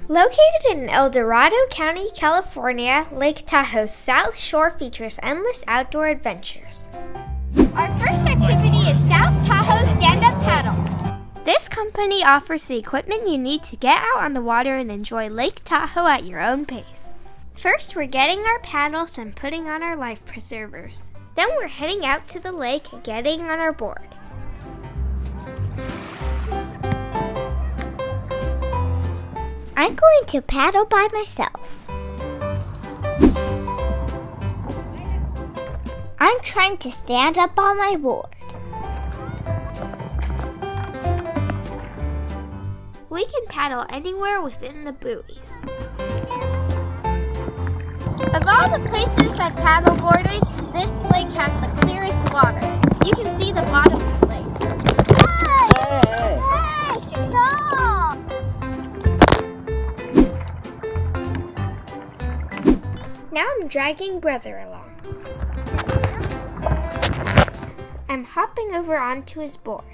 Located in El Dorado County, California, Lake Tahoe's South Shore features endless outdoor adventures. Our first activity is South Tahoe stand-up paddles. This company offers the equipment you need to get out on the water and enjoy Lake Tahoe at your own pace. First, we're getting our paddles and putting on our life preservers. Then we're heading out to the lake and getting on our board. I'm going to paddle by myself. I'm trying to stand up on my board. We can paddle anywhere within the buoys. Of all the places I've paddleboarded, this lake has the clearest water. You can see the bottom of the lake. Hey! Hey! Stop! Now I'm dragging brother along. I'm hopping over onto his board.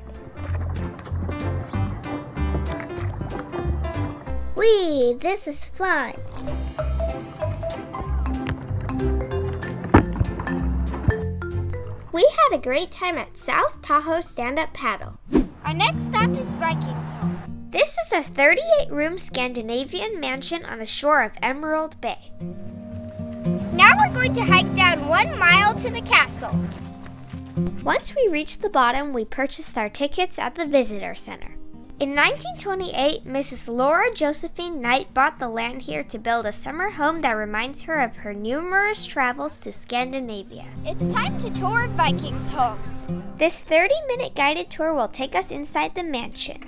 Whee! This is fun! We had a great time at South Tahoe stand-up paddle. Our next stop is Vikingsholm. This is a 38-room Scandinavian mansion on the shore of Emerald Bay. Now we're going to hike down 1 mile to the castle. Once we reached the bottom, we purchased our tickets at the visitor center. In 1928, Mrs. Laura Josephine Knight bought the land here to build a summer home that reminds her of her numerous travels to Scandinavia. It's time to tour Vikingsholm. This 30-minute guided tour will take us inside the mansion.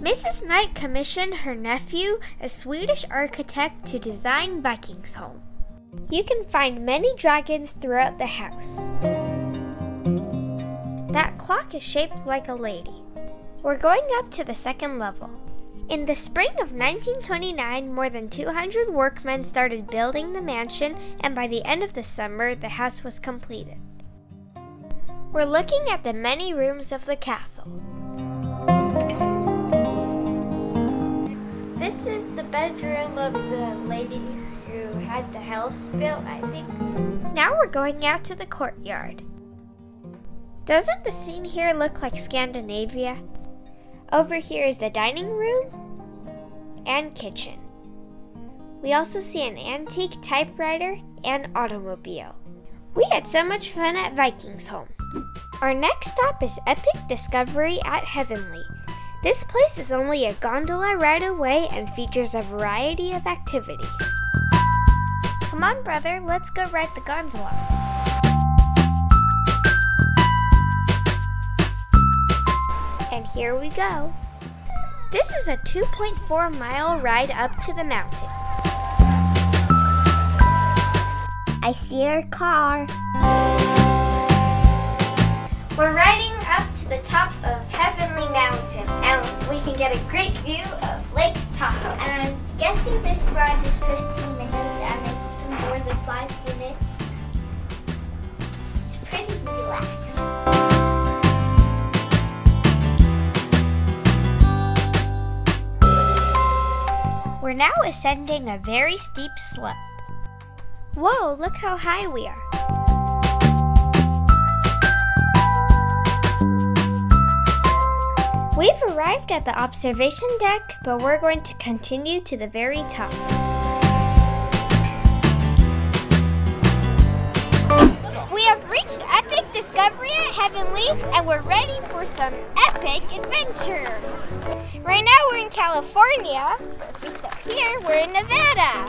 Mrs. Knight commissioned her nephew, a Swedish architect, to design Vikingsholm. You can find many dragons throughout the house. That clock is shaped like a lady. We're going up to the second level. In the spring of 1929, more than 200 workmen started building the mansion, and by the end of the summer, the house was completed. We're looking at the many rooms of the castle. This is the bedroom of the lady who had the house built, I think. Now we're going out to the courtyard. Doesn't the scene here look like Scandinavia? Over here is the dining room and kitchen. We also see an antique typewriter and automobile. We had so much fun at Vikingsholm. Our next stop is Epic Discovery at Heavenly. This place is only a gondola ride away and features a variety of activities. Come on, brother, let's go ride the gondola. And here we go. This is a 2.4-mile ride up to the mountain. I see our car. We're riding up to the top of Heavenly Mountain, and we can get a great view of Lake Tahoe. And I'm guessing this ride is 15 minutes, and it's more than 5 minutes. It's pretty relaxed. We're now ascending a very steep slope. Whoa, look how high we are. We've arrived at the observation deck, but we're going to continue to the very top. We have reached Epic Discovery at Heavenly, and we're ready for some epic adventure. Right now we're in California, but if we step here, we're in Nevada.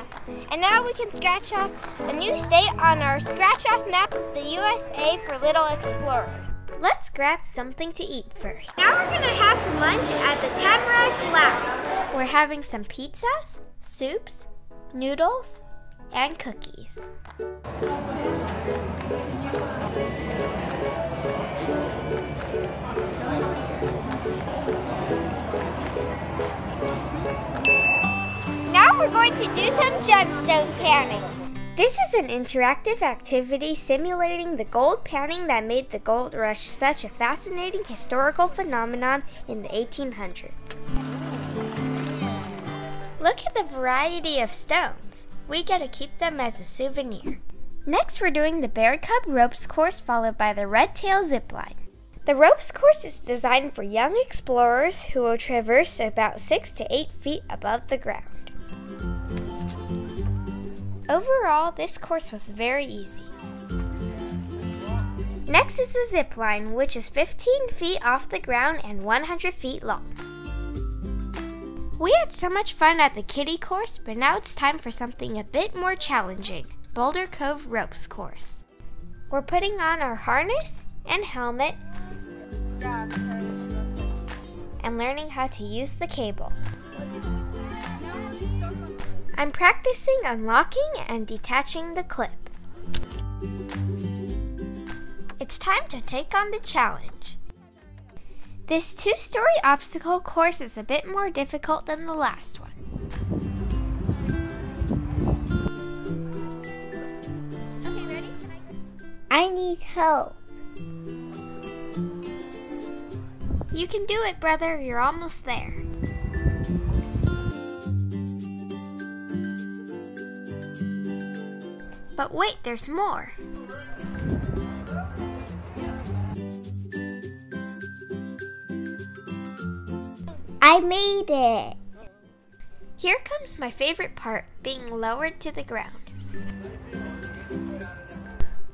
And now we can scratch off a new state on our Scratch Off Map of the USA for little explorers. Let's grab something to eat first. Now we're gonna have some lunch at the Tamarack Lounge. We're having some pizzas, soups, noodles, and cookies. Now we're going to do some gemstone panning. This is an interactive activity simulating the gold panning that made the gold rush such a fascinating historical phenomenon in the 1800s. Look at the variety of stones. We get to keep them as a souvenir. Next, we're doing the Bear Cub Ropes course, followed by the Red Tail Zipline. The ropes course is designed for young explorers who will traverse about 6 to 8 feet above the ground. Overall, this course was very easy. Next is the zip line, which is 15 feet off the ground and 100 feet long. We had so much fun at the kiddie course, but now it's time for something a bit more challenging, Boulder Cove Ropes course. We're putting on our harness and helmet and learning how to use the cable. I'm practicing unlocking and detaching the clip. It's time to take on the challenge. This 2-story obstacle course is a bit more difficult than the last one. Okay, ready? I need help. You can do it, brother. You're almost there. But wait, there's more. I made it. Here comes my favorite part, being lowered to the ground.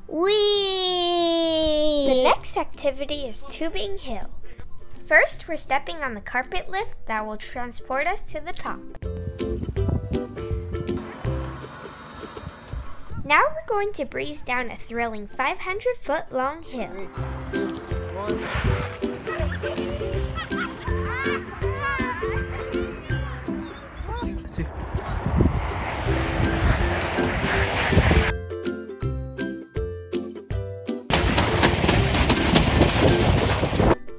Whee! The next activity is Tubing Hill. First, we're stepping on the carpet lift that will transport us to the top. Now we're going to breeze down a thrilling 500-foot long hill.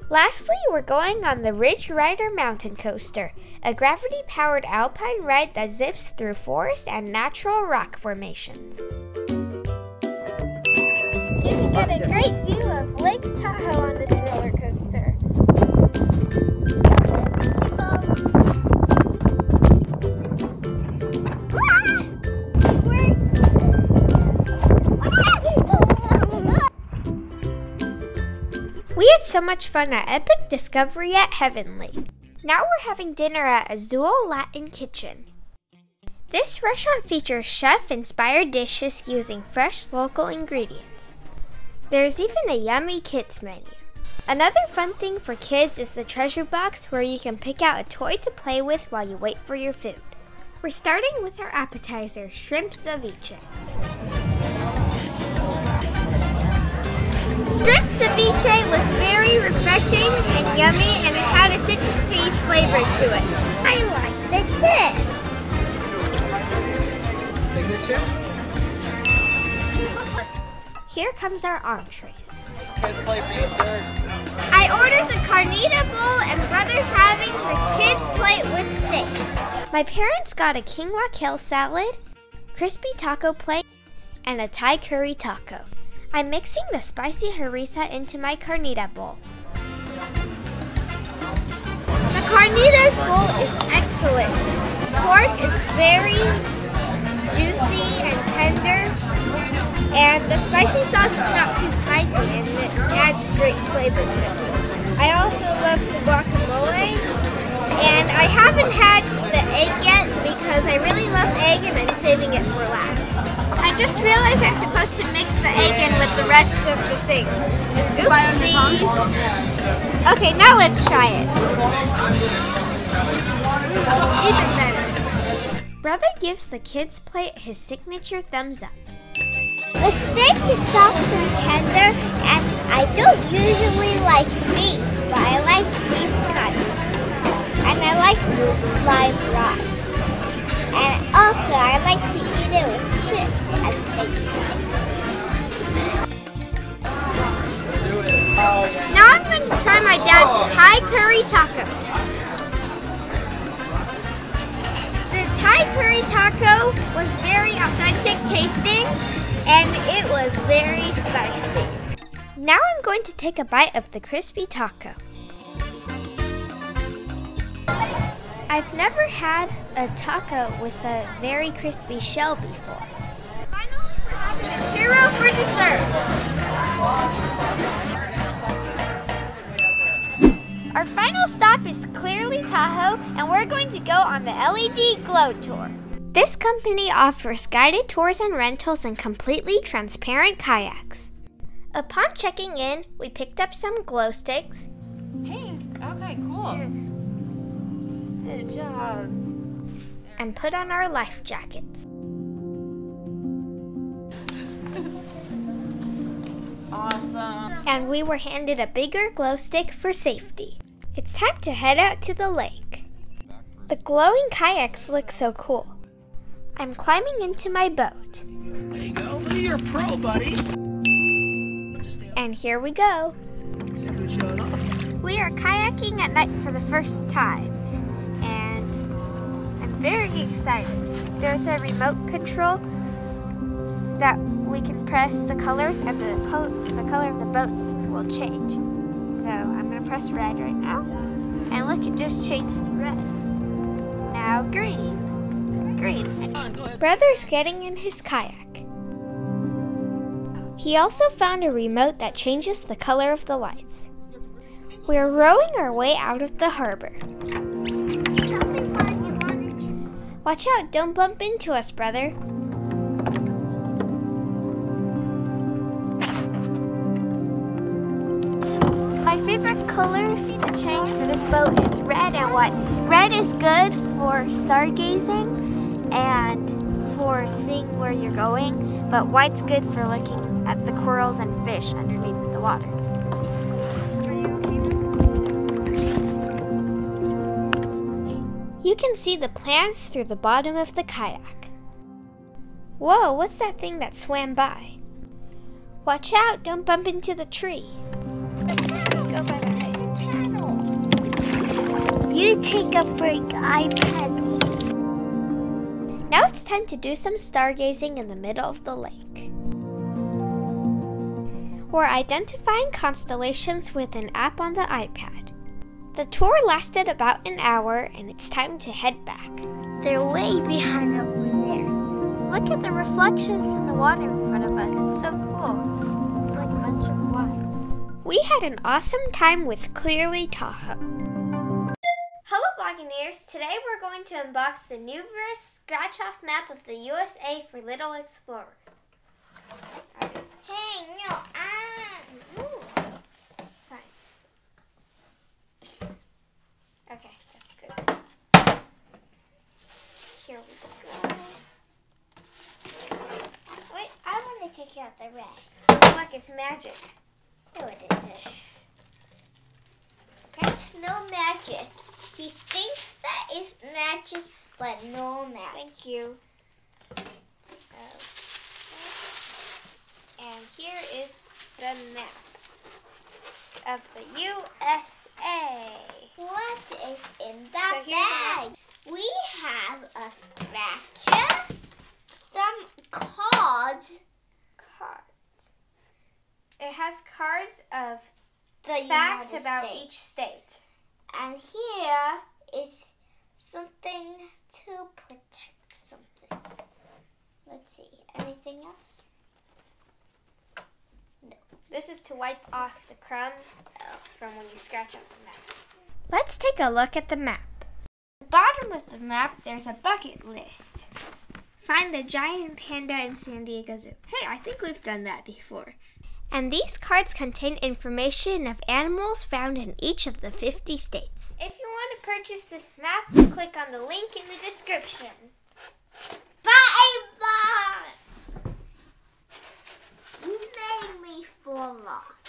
Lastly, we're going on the Ridge Rider Mountain Coaster, a gravity-powered alpine ride that zips through forest and natural rock formations. You can get a great view of Lake Tahoe on this roller coaster. We had so much fun at Epic Discovery at Heavenly. Now we're having dinner at Azul Latin Kitchen. This restaurant features chef-inspired dishes using fresh local ingredients. There's even a yummy kids menu. Another fun thing for kids is the treasure box where you can pick out a toy to play with while you wait for your food. We're starting with our appetizer, shrimp ceviche. Shrimp ceviche was very refreshing and yummy, and it had a citrusy flavor to it. I like the chips. Signature? Here comes our entrees. Kids play for you, sir. I ordered the carnita bowl and brother's having the kids' plate with steak. My parents got a quinoa kale salad, crispy taco plate, and a Thai curry taco. I'm mixing the spicy harissa into my carnita bowl. The carnitas bowl is excellent. Pork is very juicy and tender, and the spicy sauce is not too spicy and it adds great flavor to it. I also love the guacamole, and I haven't had the egg yet because I really love egg and I'm saving it for last. I just realized I'm supposed to mix the egg in with the rest of the things. Oopsies. Okay, now let's try it. Even better. Brother gives the kids' plate his signature thumbs up. The steak is soft and tender, and I don't usually like meat, but I like these cuts. And I like live rice. And also, I like to eat it with chips and taste it. Now I'm going to try my dad's Thai curry taco. The Thai curry taco was very authentic tasting, and it was very spicy. Now I'm going to take a bite of the crispy taco. I've never had a taco with a very crispy shell before. Finally, we're having a churro for dessert. Our final stop is Clearly Tahoe, and we're going to go on the LED Glow Tour. This company offers guided tours and rentals and completely transparent kayaks. Upon checking in, we picked up some glow sticks. Pink. Okay, cool. Good job. And put on our life jackets. Awesome. And we were handed a bigger glow stick for safety. It's time to head out to the lake. The glowing kayaks look so cool. I'm climbing into my boat. There you go. You're a pro, buddy. And here we go. Scooch on off. We are kayaking at night for the first time, and I'm very excited. There's a remote control that we can press the colors, and the color of the boats will change. So I'm going to press red right now, and look, it just changed to red. Now green. Green. Brother's getting in his kayak. He also found a remote that changes the color of the lights. We're rowing our way out of the harbor. Watch out, don't bump into us, brother. My favorite colors to change for this boat is red and white. Red is good for stargazing and for seeing where you're going, but white's good for looking at the corals and fish underneath the water. You can see the plants through the bottom of the kayak. Whoa, what's that thing that swam by? Watch out, don't bump into the tree. Go by the paddle. You take a break, I paddle. Now it's time to do some stargazing in the middle of the lake. We're identifying constellations with an app on the iPad. The tour lasted about an hour, and it's time to head back. They're way behind over there. Look at the reflections in the water in front of us. It's so cool. It's like a bunch of lights. We had an awesome time with Clearly Tahoe. Hello, Buccaneers. Today we're going to unbox the Newverest Scratch Off Map of the USA for Little Explorers. Hey, no, Fine. Okay, that's good. Here we go. Wait, I want to take out the red. Look, it's magic. No, it isn't. Okay. It's no magic. He thinks that is magic, but no magic. Thank you. And here is the map of the USA. What is in the So bag? We have a scratcher, some cards. It has cards of The facts United about States. each state. And here is something to protect something. Let's see, anything else? No. This is to wipe off the crumbs from when you scratch up the map. Let's take a look at the map. At the bottom of the map, there's a bucket list. Find the giant panda in San Diego Zoo. Hey, I think we've done that before. And these cards contain information of animals found in each of the 50 states. If you want to purchase this map, click on the link in the description. Bye-bye! You made me fall off.